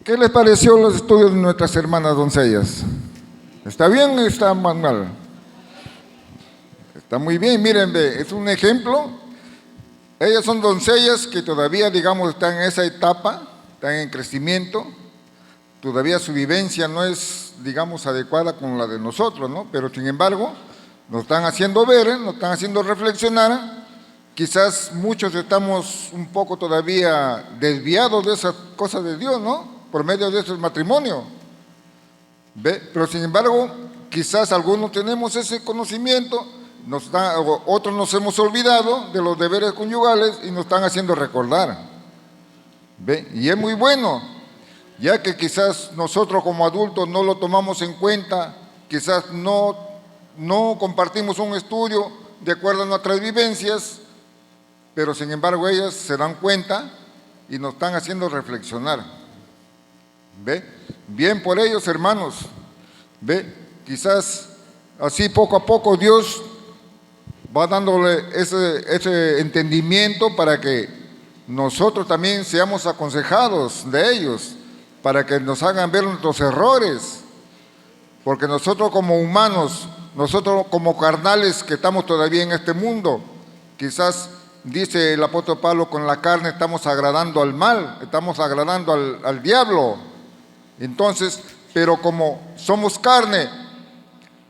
¿Qué les pareció los estudios de nuestras hermanas doncellas? ¿Está bien o está más mal? Está muy bien, miren, ve, es un ejemplo. Ellas son doncellas que todavía, digamos, están en esa etapa, están en crecimiento. Todavía su vivencia no es, digamos, adecuada con la de nosotros, ¿no? Pero sin embargo, nos están haciendo ver, nos están haciendo reflexionar. Quizás muchos estamos un poco todavía desviados de esas cosas de Dios, ¿no? Por medio de ese matrimonio. ¿Ve? Pero sin embargo, quizás algunos tenemos ese conocimiento, otros nos hemos olvidado de los deberes conyugales y nos están haciendo recordar. ¿Ve? Y es muy bueno, ya que quizás nosotros como adultos no lo tomamos en cuenta, quizás no compartimos un estudio de acuerdo a nuestras vivencias, pero sin embargo ellas se dan cuenta y nos están haciendo reflexionar. ¿Ve? Bien por ellos, hermanos. ¿Ve? Quizás así poco a poco Dios va dándole ese entendimiento para que nosotros también seamos aconsejados de ellos, para que nos hagan ver nuestros errores, porque nosotros como humanos, nosotros como carnales que estamos todavía en este mundo, quizás dice el apóstol Pablo, con la carne estamos agradando al mal, estamos agradando al diablo. Entonces, pero como somos carne,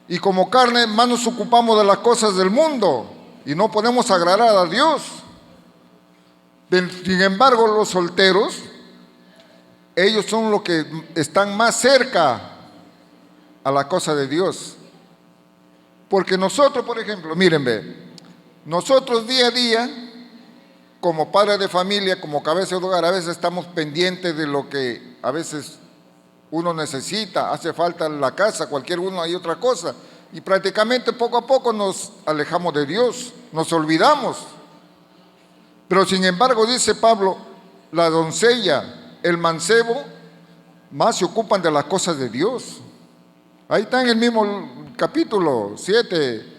y como carne más nos ocupamos de las cosas del mundo, y no podemos agradar a Dios. Sin embargo, los solteros, ellos son los que están más cerca a la cosa de Dios. Porque nosotros, por ejemplo, miren, ve, nosotros día a día, como padres de familia, como cabeza de hogar, a veces estamos pendientes de lo que a veces uno necesita, hace falta en la casa, cualquier uno hay otra cosa. Y prácticamente poco a poco nos alejamos de Dios, nos olvidamos. Pero sin embargo, dice Pablo, la doncella, el mancebo, más se ocupan de las cosas de Dios. Ahí está en el mismo capítulo 7,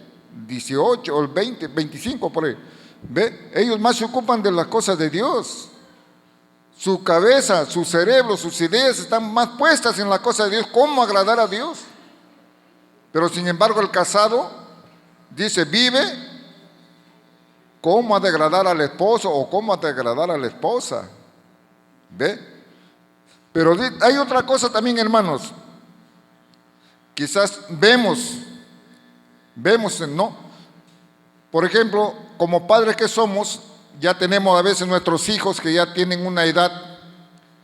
18 o 20, 25 por ahí. ¿Ve? Ellos más se ocupan de las cosas de Dios. Su cabeza, su cerebro, sus ideas están más puestas en la cosa de Dios, cómo agradar a Dios. Pero sin embargo el casado dice, vive cómo ha de agradar al esposo o cómo ha de agradar a la esposa. ¿Ve? Pero hay otra cosa también, hermanos. Quizás vemos, ¿no? Por ejemplo, como padres que somos, ya tenemos a veces nuestros hijos que ya tienen una edad,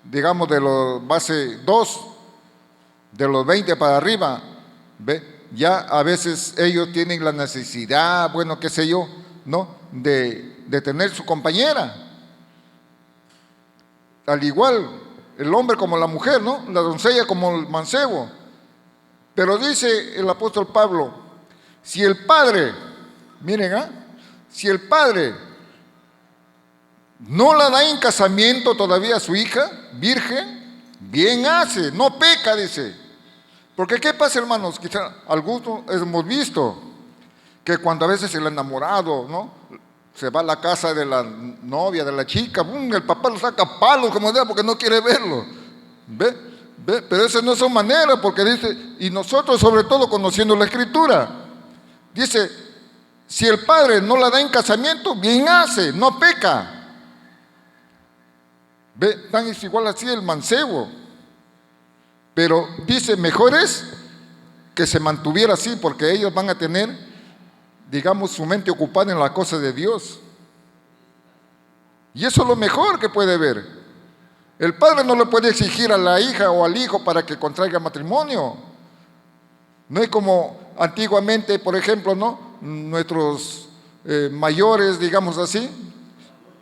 digamos, de los base 2, de los 20 para arriba, ¿ve? Ya a veces ellos tienen la necesidad, bueno, qué sé yo, ¿no? De tener su compañera. Al igual, el hombre como la mujer, ¿no? La doncella como el mancebo. Pero dice el apóstol Pablo, si el padre, miren, si el padre no la da en casamiento todavía a su hija, virgen, bien hace, no peca, dice. Porque ¿qué pasa, hermanos? Quizá algunos hemos visto que cuando a veces el enamorado, ¿no? Se va a la casa de la novia, de la chica, el papá lo saca palos, como sea, porque no quiere verlo. ¿Ve? ¿Ve? Pero esa no es su manera, porque dice, y nosotros sobre todo conociendo la Escritura, dice, si el padre no la da en casamiento, bien hace, no peca. ¿Ve? Tan es igual así el mancebo. Pero dice, mejor es que se mantuviera así, porque ellos van a tener, digamos, su mente ocupada en la cosa de Dios. Y eso es lo mejor que puede ver. El padre no le puede exigir a la hija o al hijo para que contraiga matrimonio. No es como antiguamente, por ejemplo, ¿no? Nuestros mayores, digamos así,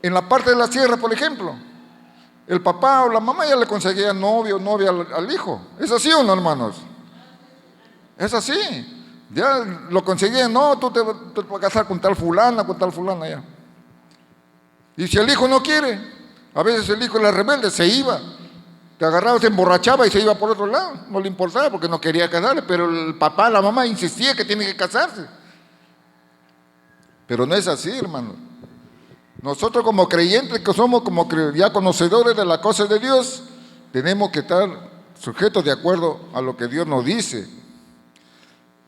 en la parte de la sierra, por ejemplo, el papá o la mamá ya le conseguía novio o novia al hijo. ¿Es así o no, hermanos? Es así. Ya lo conseguían, no, tú te vas a casar con tal fulana ya. Y si el hijo no quiere, a veces el hijo era rebelde, se iba. Te agarraba, se emborrachaba y se iba por otro lado. No le importaba porque no quería casarle, pero el papá, la mamá insistía que tiene que casarse. Pero no es así, hermano. Nosotros como creyentes que somos como ya conocedores de las cosas de Dios, tenemos que estar sujetos de acuerdo a lo que Dios nos dice.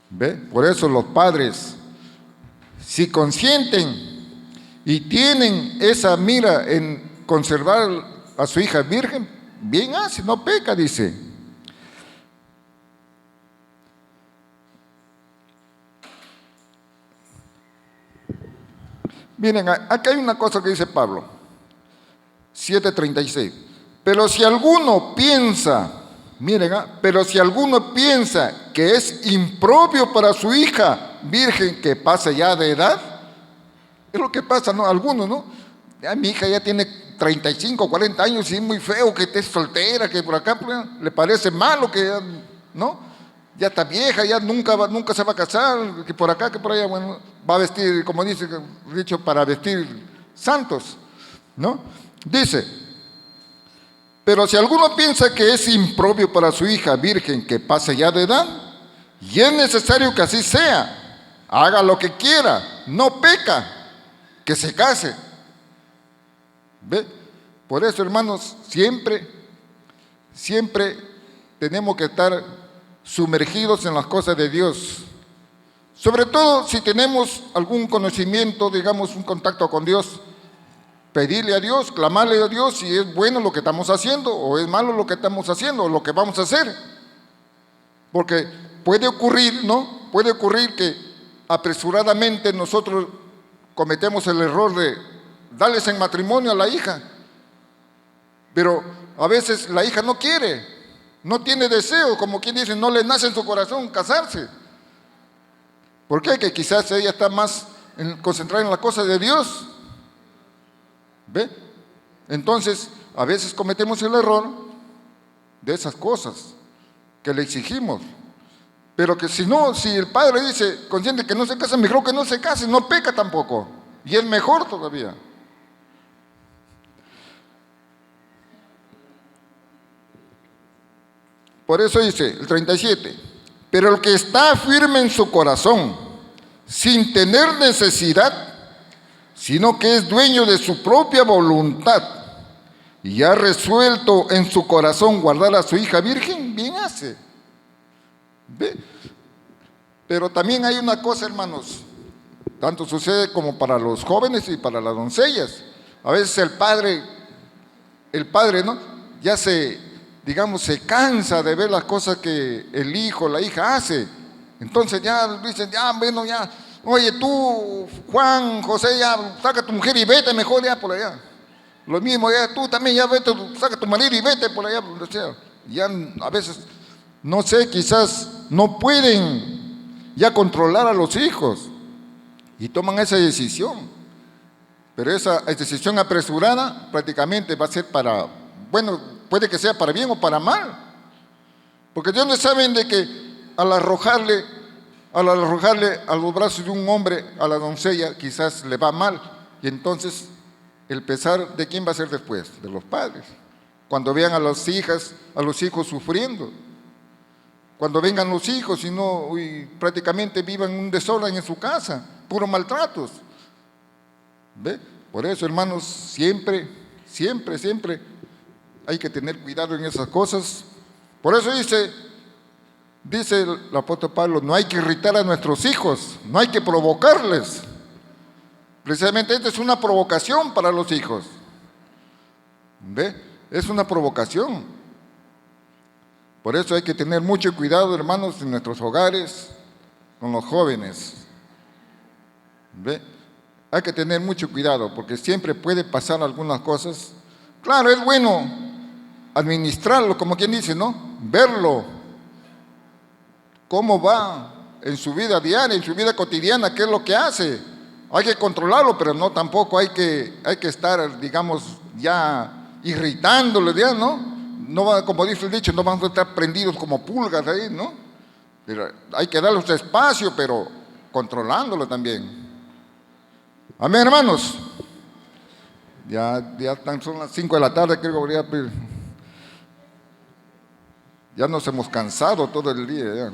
¿Ve? Por eso los padres, si consienten y tienen esa mira en conservar a su hija virgen, bien hace, no peca, dice. Miren, acá hay una cosa que dice Pablo, 7:36. Pero si alguno piensa, miren, pero si alguno piensa que es impropio para su hija virgen que pase ya de edad, es lo que pasa, ¿no? Algunos, ¿no? Ya mi hija ya tiene 35, 40 años y es muy feo que esté soltera, que por acá pues, le parece malo que ya, ¿no? Ya está vieja, ya nunca se va a casar, que por acá, que por allá, bueno, va a vestir, como dice, dicho, para vestir santos, ¿no? Dice, pero si alguno piensa que es impropio para su hija virgen que pase ya de edad, y es necesario que así sea, haga lo que quiera, no peca, que se case. ¿Ve? Por eso, hermanos, siempre tenemos que estar sumergidos en las cosas de Dios. Sobre todo si tenemos algún conocimiento, digamos, un contacto con Dios, pedirle a Dios, clamarle a Dios si es bueno lo que estamos haciendo o es malo lo que estamos haciendo o lo que vamos a hacer. Porque puede ocurrir, ¿no? Puede ocurrir que apresuradamente nosotros cometemos el error de darles en matrimonio a la hija, pero a veces la hija no quiere, no tiene deseo, como quien dice, no le nace en su corazón casarse. ¿Por qué? Que quizás ella está más concentrada en la cosa de Dios. ¿Ve? Entonces, a veces cometemos el error de esas cosas que le exigimos. Pero que si el padre dice, consciente que no se casa, mejor que no se case, no peca tampoco. Y es mejor todavía. Por eso dice el 37, pero el que está firme en su corazón, sin tener necesidad, sino que es dueño de su propia voluntad y ha resuelto en su corazón guardar a su hija virgen, bien hace. ¿Ve? Pero también hay una cosa, hermanos, tanto sucede como para los jóvenes y para las doncellas. A veces el padre, ¿no? Ya digamos, se cansa de ver las cosas que el hijo, la hija hace. Entonces ya dicen, ya, bueno, ya, oye tú, Juan, José, ya, saca a tu mujer y vete mejor ya por allá. Lo mismo, ya, tú también, ya vete, saca a tu marido y vete por allá, donde sea. Ya a veces, no sé, quizás no pueden ya controlar a los hijos y toman esa decisión. Pero esa decisión apresurada prácticamente va a ser puede que sea para bien o para mal. Porque Dios no saben de que al arrojarle a los brazos de un hombre a la doncella quizás le va mal. Y entonces el pesar de quién va a ser después, de los padres. Cuando vean a las hijas, a los hijos sufriendo. Cuando vengan los hijos y prácticamente vivan un desorden en su casa, puros maltratos. ¿Ve? Por eso, hermanos, siempre hay que tener cuidado en esas cosas. Por eso dice el apóstol Pablo, no hay que irritar a nuestros hijos, no hay que provocarles. Precisamente esta es una provocación para los hijos. ¿Ve? Es una provocación. Por eso hay que tener mucho cuidado, hermanos, en nuestros hogares, con los jóvenes. ¿Ve? Hay que tener mucho cuidado, porque siempre puede pasar algunas cosas. Claro, es bueno administrarlo, como quien dice, ¿no? Verlo, cómo va en su vida diaria, en su vida cotidiana, qué es lo que hace. Hay que controlarlo, pero no tampoco hay que estar, digamos, ya irritándole, ya, ¿no? No va, como dice el dicho, no vamos a estar prendidos como pulgas ahí, ¿no? Pero hay que darle su espacio, pero controlándolo también. Amén, hermanos. Ya son las 5 de la tarde, creo que ya nos hemos cansado todo el día. Ya.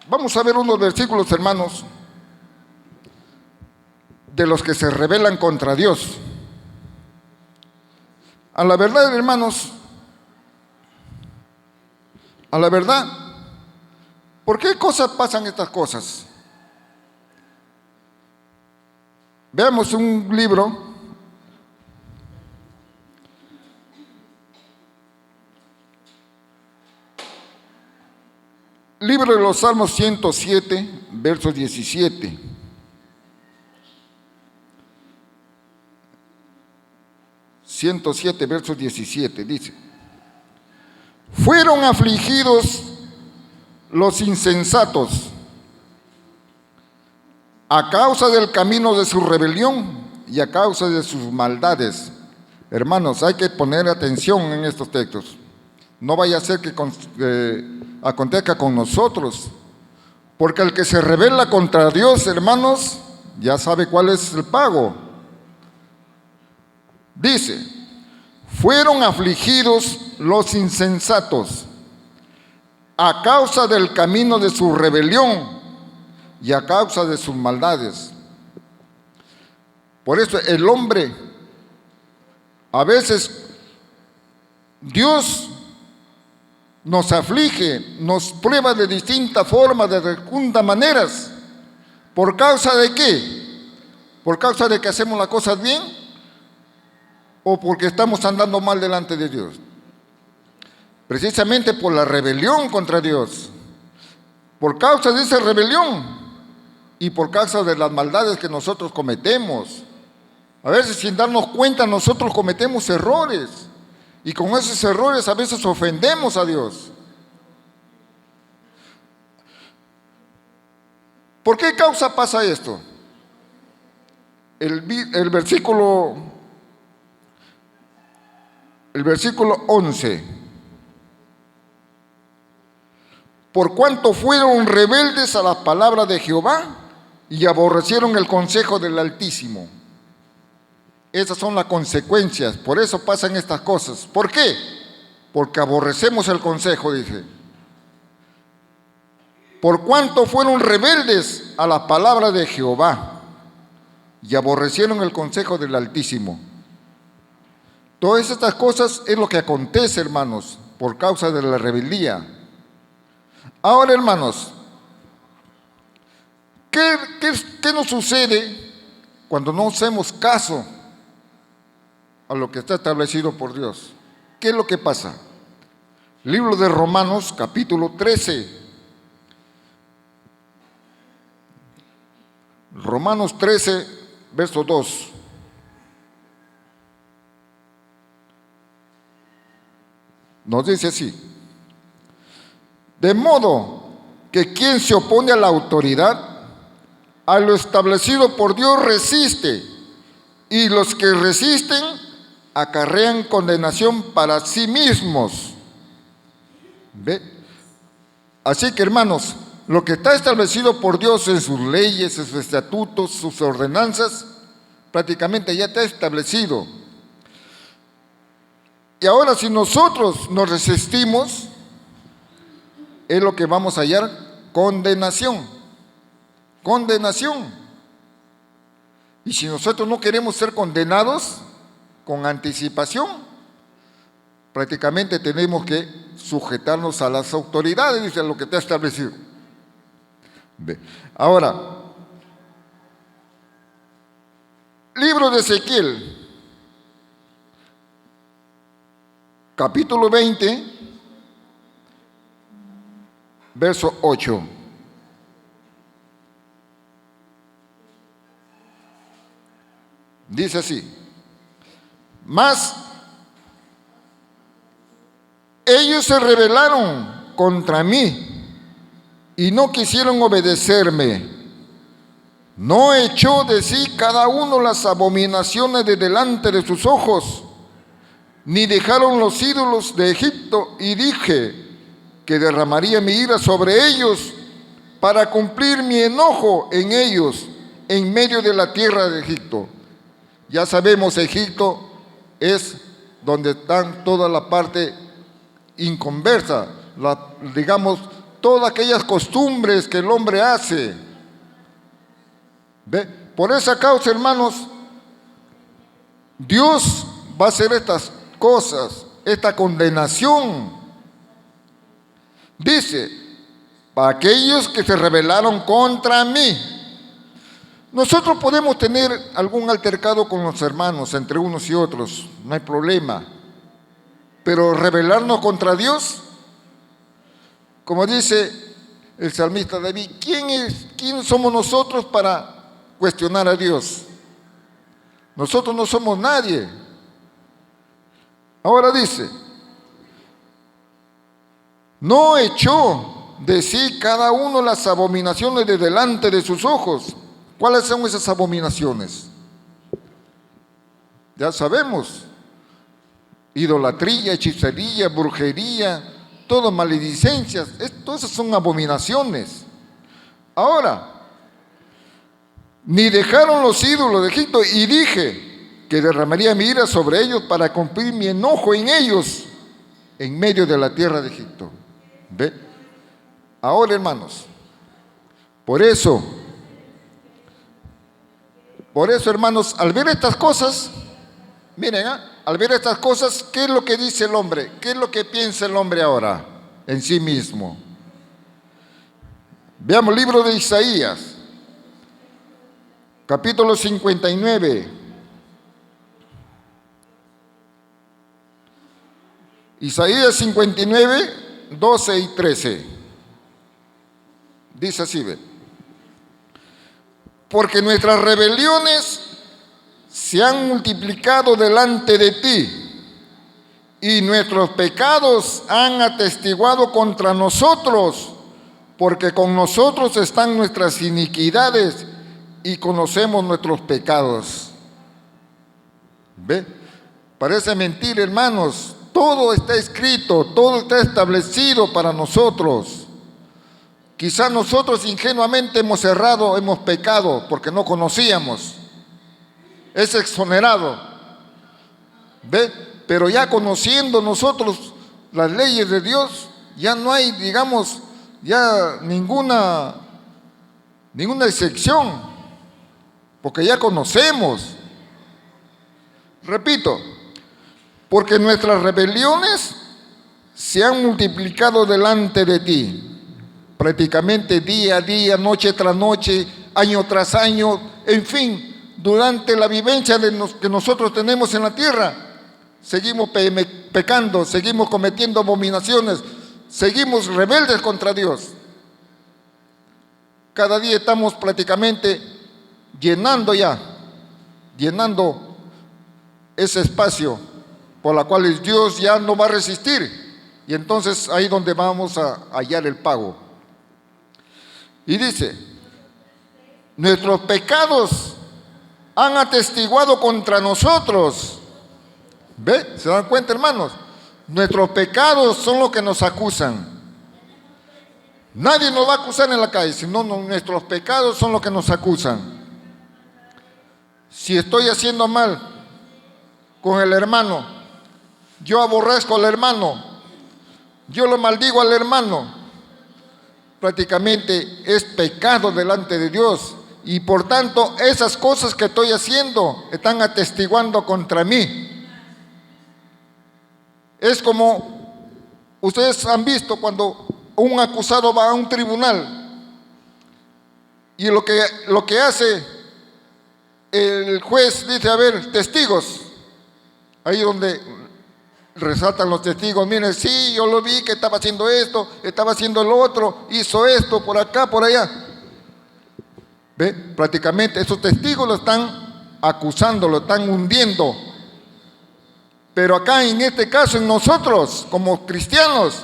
Vamos a ver unos versículos, hermanos, de los que se rebelan contra Dios. A la verdad, hermanos, a la verdad, ¿por qué cosas pasan estas cosas? Veamos un libro. Libro de los Salmos 107, verso 17. Verso 17, dice: fueron afligidos los insensatos a causa del camino de su rebelión y a causa de sus maldades. Hermanos, hay que poner atención en estos textos. No vaya a ser que acontezca con nosotros, porque el que se rebela contra Dios, hermanos, ya sabe cuál es el pago. Dice: fueron afligidos los insensatos a causa del camino de su rebelión y a causa de sus maldades. Por eso el hombre, a veces Dios nos aflige, nos prueba de distintas formas, de distintas maneras. ¿Por causa de qué? ¿Por causa de que hacemos las cosas bien? ¿O porque estamos andando mal delante de Dios? Precisamente por la rebelión contra Dios. Por causa de esa rebelión y por causa de las maldades que nosotros cometemos. A veces sin darnos cuenta nosotros cometemos errores. Y con esos errores a veces ofendemos a Dios. ¿Por qué causa pasa esto? El versículo 11. Por cuanto fueron rebeldes a las palabras de Jehová y aborrecieron el consejo del Altísimo. Esas son las consecuencias, por eso pasan estas cosas. ¿Por qué? Porque aborrecemos el consejo, dice. Por cuanto fueron rebeldes a las palabras de Jehová y aborrecieron el consejo del Altísimo. Todas estas cosas es lo que acontece, hermanos, por causa de la rebeldía. Ahora, hermanos, ¿qué nos sucede cuando no hacemos caso a lo que está establecido por Dios? ¿Qué es lo que pasa? Libro de Romanos, capítulo 13. Romanos 13, verso 2. Nos dice así: de modo que quien se opone a la autoridad, a lo establecido por Dios resiste, y los que resisten acarrean condenación para sí mismos. ¿Ve? Así que, hermanos, lo que está establecido por Dios en sus leyes, en sus estatutos, sus ordenanzas, prácticamente ya está establecido. Y ahora, si nosotros nos resistimos, es lo que vamos a hallar: condenación. Condenación. Y si nosotros no queremos ser condenados con anticipación, prácticamente tenemos que sujetarnos a las autoridades, dice lo que está establecido. Ahora, libro de Ezequiel, capítulo 20, verso 8. Dice así: mas ellos se rebelaron contra mí y no quisieron obedecerme. No echó de sí cada uno las abominaciones de delante de sus ojos, ni dejaron los ídolos de Egipto, y dije que derramaría mi ira sobre ellos para cumplir mi enojo en ellos en medio de la tierra de Egipto. Ya sabemos, Egipto es donde están toda la parte inconversa, digamos, todas aquellas costumbres que el hombre hace. ¿Ve? Por esa causa, hermanos, Dios va a hacer estas cosas, esta condenación. Dice, para aquellos que se rebelaron contra mí. Nosotros podemos tener algún altercado con los hermanos, entre unos y otros, no hay problema. Pero rebelarnos contra Dios, como dice el salmista David, ¿quién somos nosotros para cuestionar a Dios? Nosotros no somos nadie. Ahora dice, no echó de sí cada uno las abominaciones de delante de sus ojos. ¿Cuáles son esas abominaciones? Ya sabemos. Idolatría, hechicería, brujería, todas maledicencias, todas esas son abominaciones. Ahora, ni dejaron los ídolos de Egipto, y dije que derramaría mi ira sobre ellos para cumplir mi enojo en ellos en medio de la tierra de Egipto. ¿Ve? Ahora, hermanos, por eso, hermanos, al ver estas cosas, miren, al ver estas cosas, ¿qué es lo que dice el hombre? ¿Qué es lo que piensa el hombre ahora en sí mismo? Veamos el libro de Isaías, capítulo 59. Isaías 59, 12 y 13. Dice así, ¿ve? Porque nuestras rebeliones se han multiplicado delante de ti, y nuestros pecados han atestiguado contra nosotros, porque con nosotros están nuestras iniquidades y conocemos nuestros pecados. ¿Ve? Parece mentira, hermanos. Todo está escrito, todo está establecido para nosotros. Quizás nosotros ingenuamente hemos errado, hemos pecado porque no conocíamos. Es exonerado. ¿Ve? Pero ya conociendo nosotros las leyes de Dios, ya no hay, digamos, ya ninguna excepción, porque ya conocemos. Repito, porque nuestras rebeliones se han multiplicado delante de ti, prácticamente día a día, noche tras noche, año tras año, en fin, durante la vivencia que nosotros tenemos en la tierra, seguimos pecando, seguimos cometiendo abominaciones, seguimos rebeldes contra Dios. Cada día estamos prácticamente llenando ese espacio por la cual Dios ya no va a resistir, y entonces ahí donde vamos a hallar el pago. Y dice, nuestros pecados han atestiguado contra nosotros. ¿Ve? ¿Se dan cuenta, hermanos? Nuestros pecados son los que nos acusan. Nadie nos va a acusar en la calle, sino nuestros pecados son los que nos acusan. Si estoy haciendo mal con el hermano, yo aborrezco al hermano, yo lo maldigo al hermano, prácticamente es pecado delante de Dios, y por tanto esas cosas que estoy haciendo están atestiguando contra mí. Es como ustedes han visto cuando un acusado va a un tribunal y lo que hace el juez dice, a ver, testigos, ahí donde resaltan los testigos, miren, sí, yo lo vi que estaba haciendo esto, estaba haciendo lo otro, hizo esto, por acá, por allá. ¿Ve? Prácticamente esos testigos lo están acusando, lo están hundiendo. Pero acá en este caso, en nosotros como cristianos,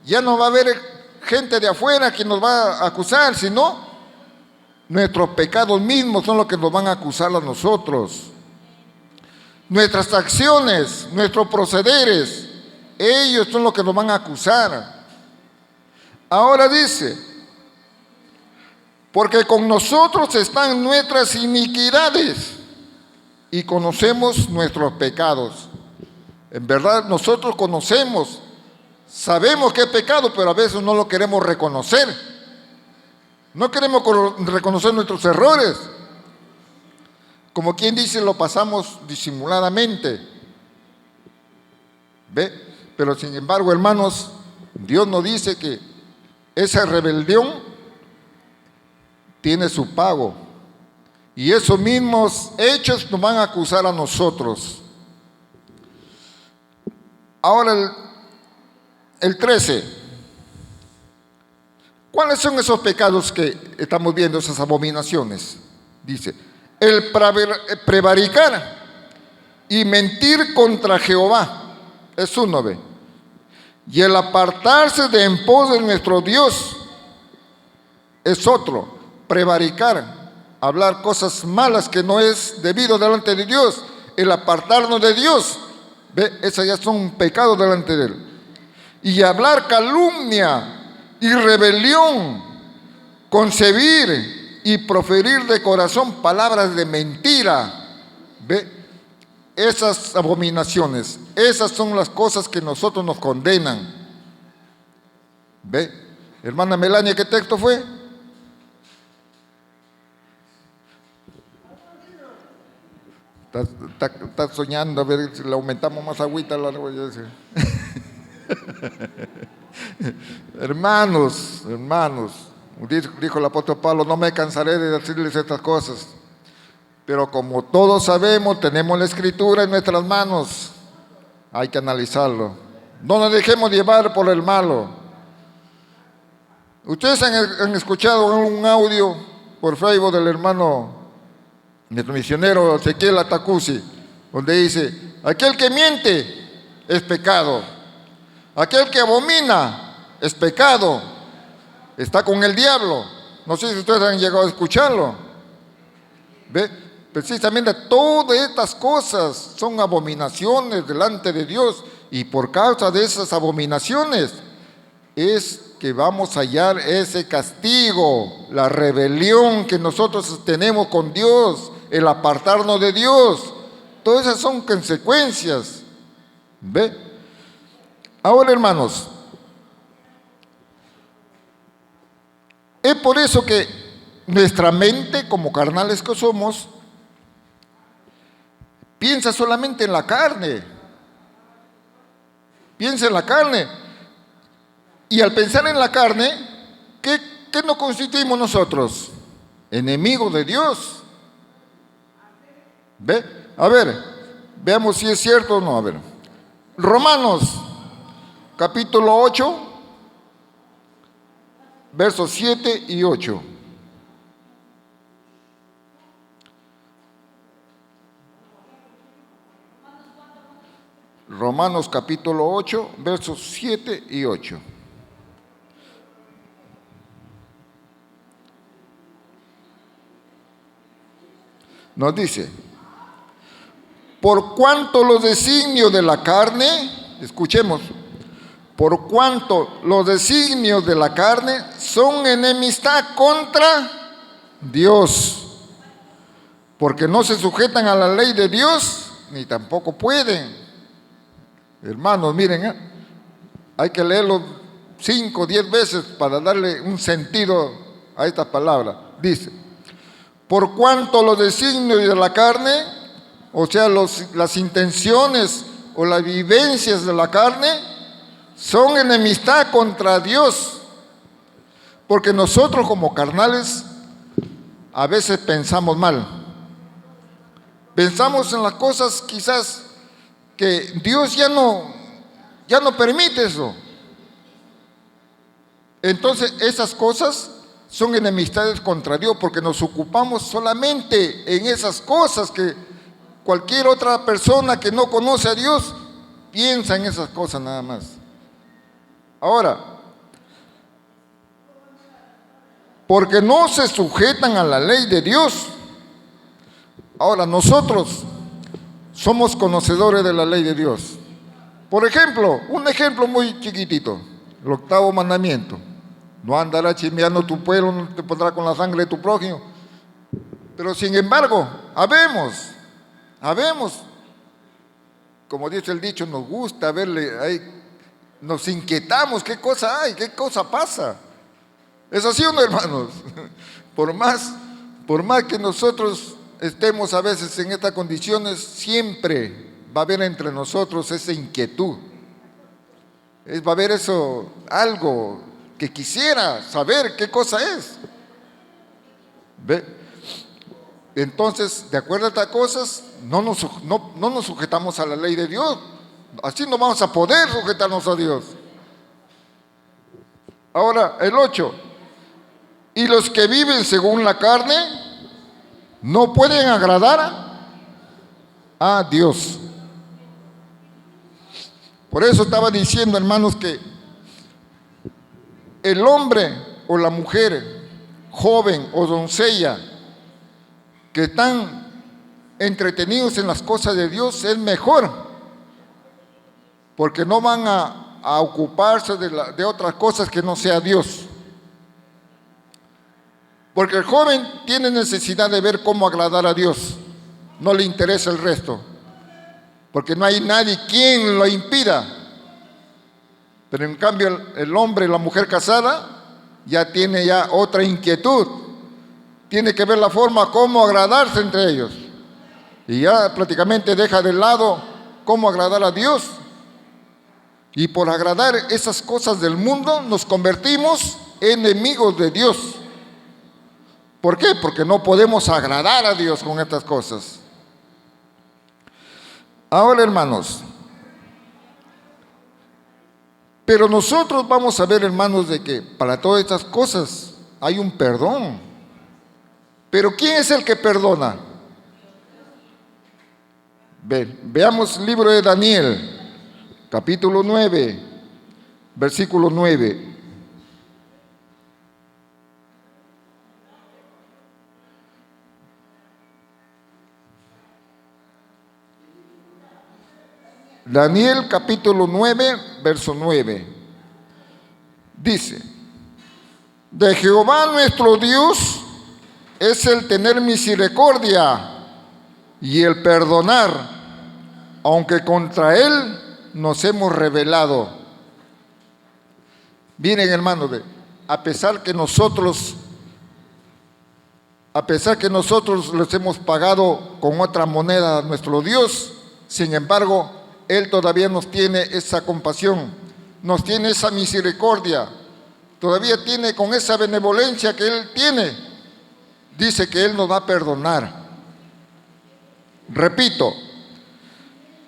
ya no va a haber gente de afuera que nos va a acusar, sino nuestros pecados mismos son los que nos van a acusar a nosotros. Nuestras acciones, nuestros procederes, ellos son los que nos van a acusar. Ahora dice, porque con nosotros están nuestras iniquidades y conocemos nuestros pecados. En verdad nosotros conocemos, sabemos que es pecado, pero a veces no lo queremos reconocer. No queremos reconocer nuestros errores. como quien dice, lo pasamos disimuladamente. ¿Ve? Pero sin embargo, hermanos, Dios nos dice que esa rebelión tiene su pago. Y esos mismos hechos nos van a acusar a nosotros. Ahora el 13. ¿Cuáles son esos pecados que estamos viendo, esas abominaciones? Dice, el prevaricar y mentir contra Jehová. Es uno, ve. Y el apartarse de en pos de nuestro Dios es otro. Prevaricar, hablar cosas malas que no es debido delante de Dios. El apartarnos de Dios, ve, esos ya son pecados delante de Él. Y hablar calumnia y rebelión, concebir y proferir de corazón palabras de mentira. ¿Ve? Esas abominaciones, esas son las cosas que nosotros nos condenan. ¿Ve? Hermana Melania, ¿qué texto fue? Está soñando, a ver si le aumentamos más agüita. Hermanos, dijo el apóstol Pablo, no me cansaré de decirles estas cosas. Pero como todos sabemos, tenemos la Escritura en nuestras manos. Hay que analizarlo. No nos dejemos llevar por el malo. Ustedes han escuchado un audio por Facebook del hermano, nuestro misionero Ezequiel Atacusi, donde dice, aquel que miente es pecado. Aquel que abomina es pecado. Está con el diablo. No sé si ustedes han llegado a escucharlo. ¿Ve? Precisamente todas estas cosas son abominaciones delante de Dios, y por causa de esas abominaciones es que vamos a hallar ese castigo, la rebelión que nosotros tenemos con Dios, el apartarnos de Dios. Todas esas son consecuencias. ¿Ve? Ahora, hermanos, es por eso que nuestra mente, como carnales que somos, piensa solamente en la carne. Piensa en la carne. Y al pensar en la carne, ¿qué nos constituimos nosotros? Enemigos de Dios. ¿Ve? A ver, veamos si es cierto o no. A ver, Romanos capítulo 8, versos 7 y 8. Romanos capítulo 8, versos 7 y 8. Nos dice, por cuanto los designios de la carne, escuchemos, por cuanto los designios de la carne son enemistad contra Dios, porque no se sujetan a la ley de Dios, ni tampoco pueden. Hermanos, miren, hay que leerlo 5 o 10 veces para darle un sentido a esta palabra. Dice, por cuanto los designios de la carne, o sea, las intenciones o las vivencias de la carne, son enemistad contra Dios. Porque nosotros como carnales a veces pensamos mal. Pensamos en las cosas quizás que Dios ya no permite eso. Entonces esas cosas son enemistades contra Dios, porque nos ocupamos solamente en esas cosas que cualquier otra persona que no conoce a Dios piensa en esas cosas nada más. Ahora, porque no se sujetan a la ley de Dios. Ahora, nosotros somos conocedores de la ley de Dios. Por ejemplo, un ejemplo muy chiquitito, el 8º mandamiento. No andarás chismeando tu pueblo, no te pondrás con la sangre de tu prójimo. Pero sin embargo, habemos, como dice el dicho, nos gusta verle, ahí, nos inquietamos, qué cosa hay, qué cosa pasa. ¿Es así o no, hermanos? Por más que nosotros estemos a veces en estas condiciones, siempre va a haber entre nosotros esa inquietud. Va a haber eso, algo que quisiera saber qué cosa es. ¿Ve? Entonces, de acuerdo a estas cosas, no nos sujetamos a la ley de Dios. Así no vamos a poder sujetarnos a Dios. Ahora, el 8. Y los que viven según la carne no pueden agradar a Dios. Por eso estaba diciendo, hermanos, que el hombre o la mujer, joven o doncella, que están entretenidos en las cosas de Dios, es mejor, porque no van a ocuparse de otras cosas que no sea Dios. Porque el joven tiene necesidad de ver cómo agradar a Dios, no le interesa el resto, porque no hay nadie quien lo impida. Pero en cambio el hombre y la mujer casada ya tiene otra inquietud, tiene que ver la forma cómo agradarse entre ellos, y ya prácticamente deja de lado cómo agradar a Dios, y por agradar esas cosas del mundo nos convertimos en enemigos de Dios. ¿Por qué? Porque no podemos agradar a Dios con estas cosas. Ahora, hermanos, pero nosotros vamos a ver, hermanos, de que para todas estas cosas hay un perdón. Pero ¿quién es el que perdona? Veamos el libro de Daniel, capítulo 9, versículo 9. Daniel capítulo 9, verso 9. Dice: de Jehová nuestro Dios es el tener misericordia y el perdonar, aunque contra Él nos hemos rebelado. Miren, hermanos, a pesar que nosotros les hemos pagado con otra moneda a nuestro Dios, sin embargo, Él todavía nos tiene esa compasión, nos tiene esa misericordia, todavía tiene con esa benevolencia que Él tiene, dice que Él nos va a perdonar. Repito,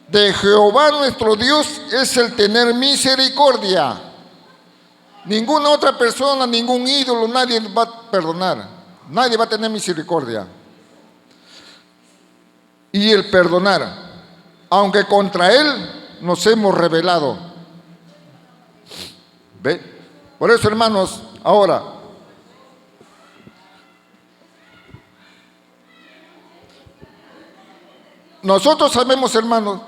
de Jehová nuestro Dios es el tener misericordia. Ninguna otra persona, ningún ídolo, nadie va a perdonar, nadie va a tener misericordia. Y el perdonar, aunque contra Él nos hemos rebelado. ¿Ve? Por eso, hermanos, ahora, nosotros sabemos, hermanos,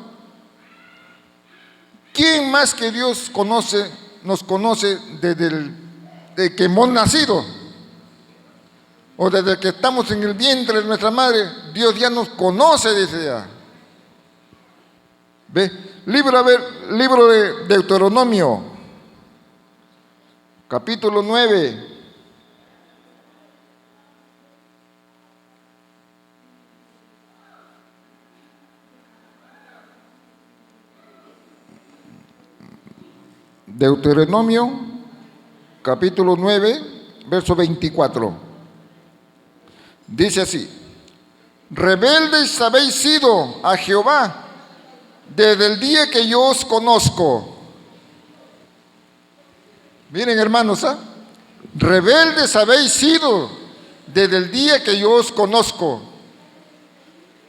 ¿quién más que Dios nos conoce desde que hemos nacido? O desde que estamos en el vientre de nuestra madre, Dios ya nos conoce, dice ya. ¿Ve? Libro de Deuteronomio, capítulo 9. Deuteronomio, capítulo 9, verso 24. Dice así: rebeldes habéis sido a Jehová desde el día que yo os conozco. Miren, hermanos, rebeldes habéis sido desde el día que yo os conozco.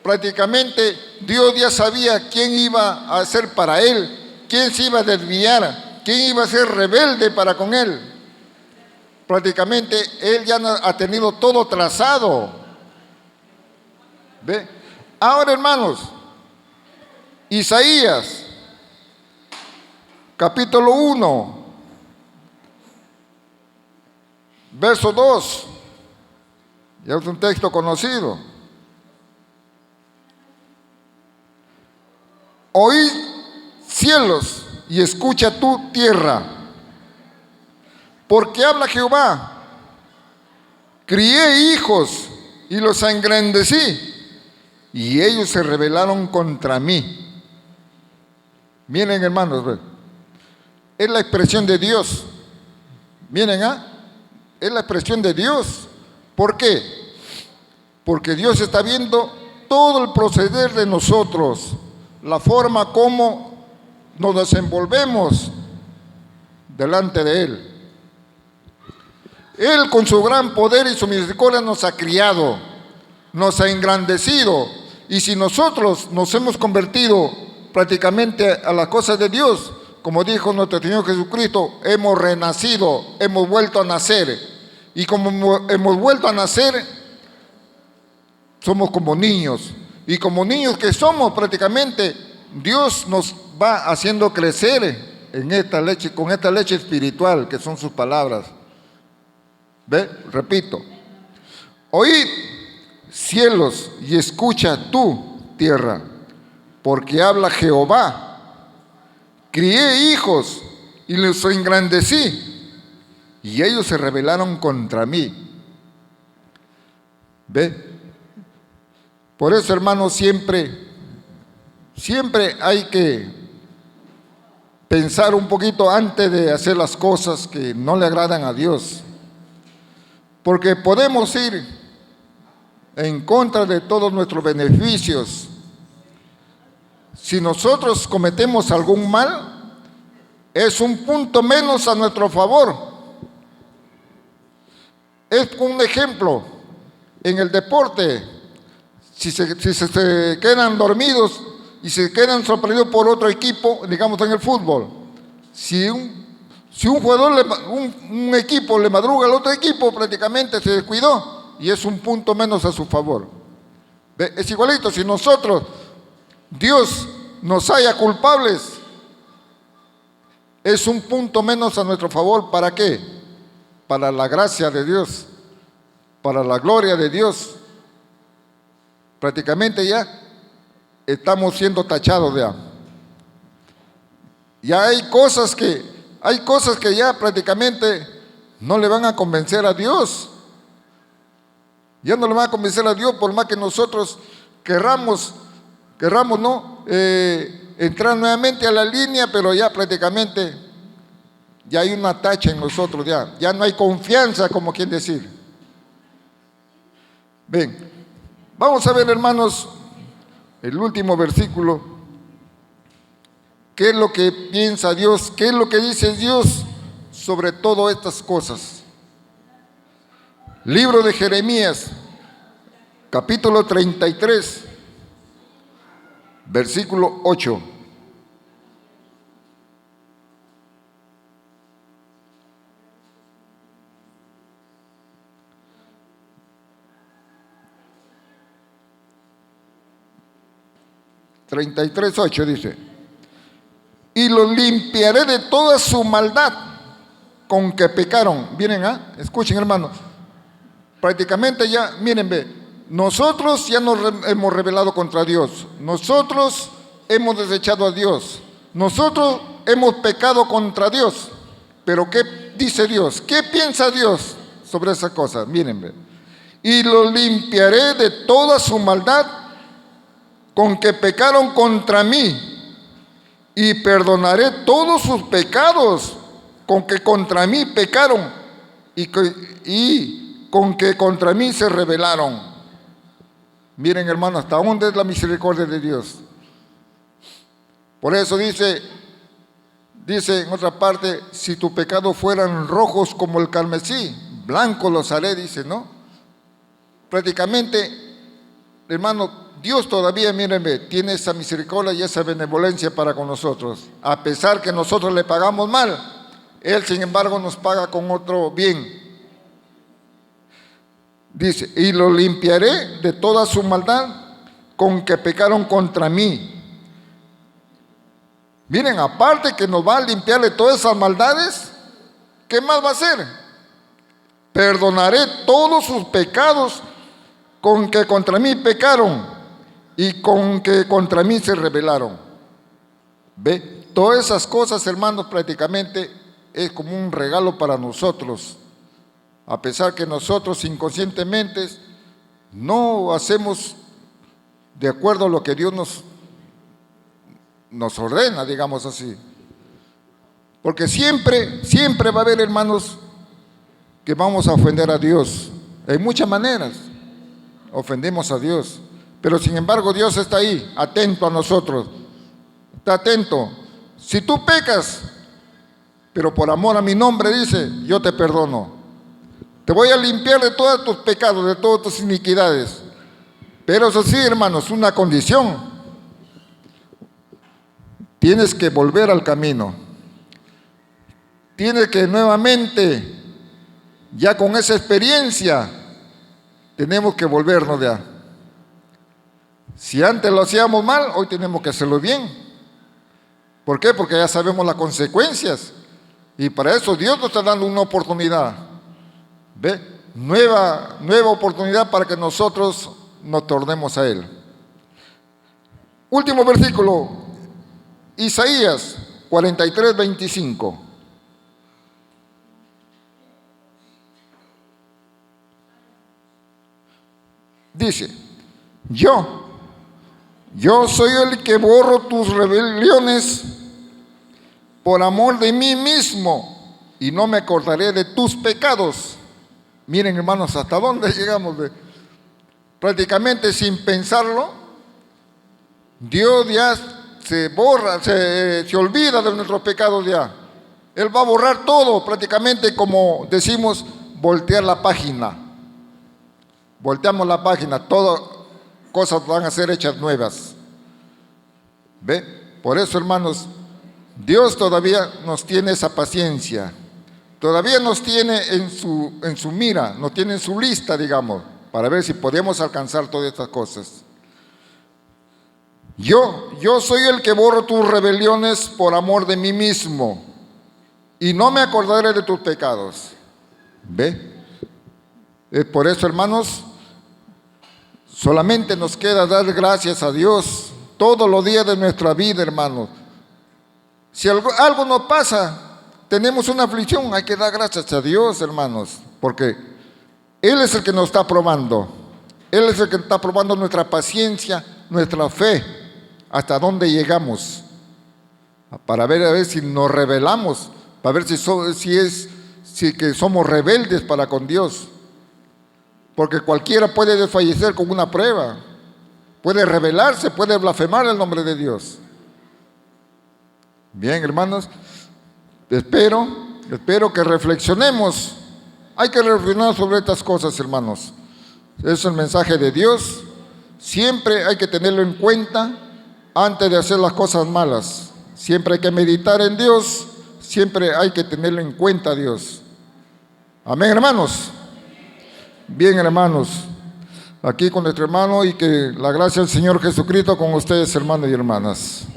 Prácticamente Dios ya sabía quién iba a ser para Él, quién se iba a desviar, quién iba a ser rebelde para con Él. Prácticamente Él ya ha tenido todo trazado. ¿Ve? Ahora, hermanos, Isaías, capítulo 1, verso 2, ya es un texto conocido. Oíd cielos y escucha tu tierra, porque habla Jehová: crié hijos y los engrandecí, y ellos se rebelaron contra mí. Miren, hermanos, es la expresión de Dios. Miren, es la expresión de Dios. ¿Por qué? Porque Dios está viendo todo el proceder de nosotros, la forma como nos desenvolvemos delante de Él. Él con su gran poder y su misericordia nos ha criado, nos ha engrandecido, y si nosotros nos hemos convertido prácticamente a las cosas de Dios, como dijo nuestro Señor Jesucristo, hemos renacido, hemos vuelto a nacer, y como hemos vuelto a nacer, somos como niños, y como niños que somos prácticamente, Dios nos va haciendo crecer en esta leche, con esta leche espiritual que son sus palabras. ¿Ve? Repito, oíd cielos y escucha tú tierra, porque habla Jehová. Crié hijos y los engrandecí, y ellos se rebelaron contra mí. ¿Ve? Por eso, hermanos, siempre hay que pensar un poquito antes de hacer las cosas que no le agradan a Dios. Porque podemos ir en contra de todos nuestros beneficios. Si nosotros cometemos algún mal, es un punto menos a nuestro favor. Es un ejemplo en el deporte. Si se quedan dormidos y se quedan sorprendidos por otro equipo, digamos en el fútbol, si un jugador, un equipo le madruga al otro equipo, prácticamente se descuidó y es un punto menos a su favor. ¿Ve? Es igualito, si nosotros, Dios nos haya culpables, es un punto menos a nuestro favor. ¿Para qué? Para la gracia de Dios, para la gloria de Dios. Prácticamente ya estamos siendo tachados ya. Ya hay cosas que ya prácticamente no le van a convencer a Dios. Ya no le van a convencer a Dios, por más que nosotros querramos no entrar nuevamente a la línea, pero ya prácticamente ya hay una tacha en nosotros, ya no hay confianza, como quien decir. Ven, vamos a ver, hermanos, el último versículo. ¿Qué es lo que piensa Dios? ¿Qué es lo que dice Dios sobre todas estas cosas? Libro de Jeremías, capítulo 33, versículo 8. (33:8) dice: y los limpiaré de toda su maldad con que pecaron. Miren, escuchen, hermanos, prácticamente ya, miren, ve, nosotros ya nos hemos rebelado contra Dios, nosotros hemos desechado a Dios, nosotros hemos pecado contra Dios, pero ¿qué dice Dios? ¿Qué piensa Dios sobre esa cosa? Miren, ve, y los limpiaré de toda su maldad con que pecaron contra mí, y perdonaré todos sus pecados con que contra mí pecaron y con que contra mí se rebelaron. Miren, hermanos, hasta dónde es la misericordia de Dios. Por eso dice en otra parte: si tus pecados fueran rojos como el carmesí, blancos los haré, dice, ¿no? Prácticamente, hermano, Dios todavía, mírenme, tiene esa misericordia y esa benevolencia para con nosotros. A pesar que nosotros le pagamos mal, Él, sin embargo, nos paga con otro bien. Dice: y lo limpiaré de toda su maldad con que pecaron contra mí. Miren, aparte que nos va a limpiar de todas esas maldades, ¿qué más va a hacer? Perdonaré todos sus pecados con que contra mí pecaron y con que contra mí se rebelaron. ¿Ve? Todas esas cosas, hermanos, prácticamente es como un regalo para nosotros. A pesar que nosotros inconscientemente no hacemos de acuerdo a lo que Dios nos ordena, digamos así. Porque siempre, siempre va a haber, hermanos, que vamos a ofender a Dios. Hay muchas maneras, ofendemos a Dios. Pero sin embargo Dios está ahí, atento a nosotros. Está atento. Si tú pecas, pero por amor a mi nombre, dice, yo te perdono. Te voy a limpiar de todos tus pecados, de todas tus iniquidades. Pero eso sí, hermanos, una condición. Tienes que volver al camino. Tienes que nuevamente, ya con esa experiencia, tenemos que volvernos ya. Si antes lo hacíamos mal, hoy tenemos que hacerlo bien. ¿Por qué? Porque ya sabemos las consecuencias. Y para eso Dios nos está dando una oportunidad. ¿Ve? Nueva oportunidad para que nosotros nos tornemos a Él. Último versículo, Isaías 43, 25. Dice, yo soy el que borro tus rebeliones por amor de mí mismo y no me acordaré de tus pecados. Miren, hermanos, hasta dónde llegamos. Prácticamente sin pensarlo, Dios ya se borra, se olvida de nuestros pecados ya. Él va a borrar todo, prácticamente como decimos, voltear la página. Volteamos la página, todas cosas van a ser hechas nuevas. ¿Ve? Por eso, hermanos, Dios todavía nos tiene esa paciencia. Todavía nos tiene en su mira, nos tiene en su lista, digamos, para ver si podemos alcanzar todas estas cosas. Yo soy el que borro tus rebeliones por amor de mí mismo y no me acordaré de tus pecados. ¿Ve? Por eso, hermanos, solamente nos queda dar gracias a Dios todos los días de nuestra vida, hermanos. Si algo nos pasa, tenemos una aflicción, hay que dar gracias a Dios, hermanos, porque Él es el que nos está probando. Él es el que está probando nuestra paciencia, nuestra fe, hasta dónde llegamos, para ver a ver si nos rebelamos, para ver si que somos rebeldes para con Dios. Porque cualquiera puede desfallecer con una prueba, puede rebelarse, puede blasfemar el nombre de Dios. Bien, hermanos, espero que reflexionemos. Hay que reflexionar sobre estas cosas, hermanos. Es el mensaje de Dios. Siempre hay que tenerlo en cuenta antes de hacer las cosas malas. Siempre hay que meditar en Dios. Siempre hay que tenerlo en cuenta a Dios. Amén, hermanos. Bien, hermanos, aquí con nuestro hermano y que la gracia del Señor Jesucristo con ustedes, hermanos y hermanas.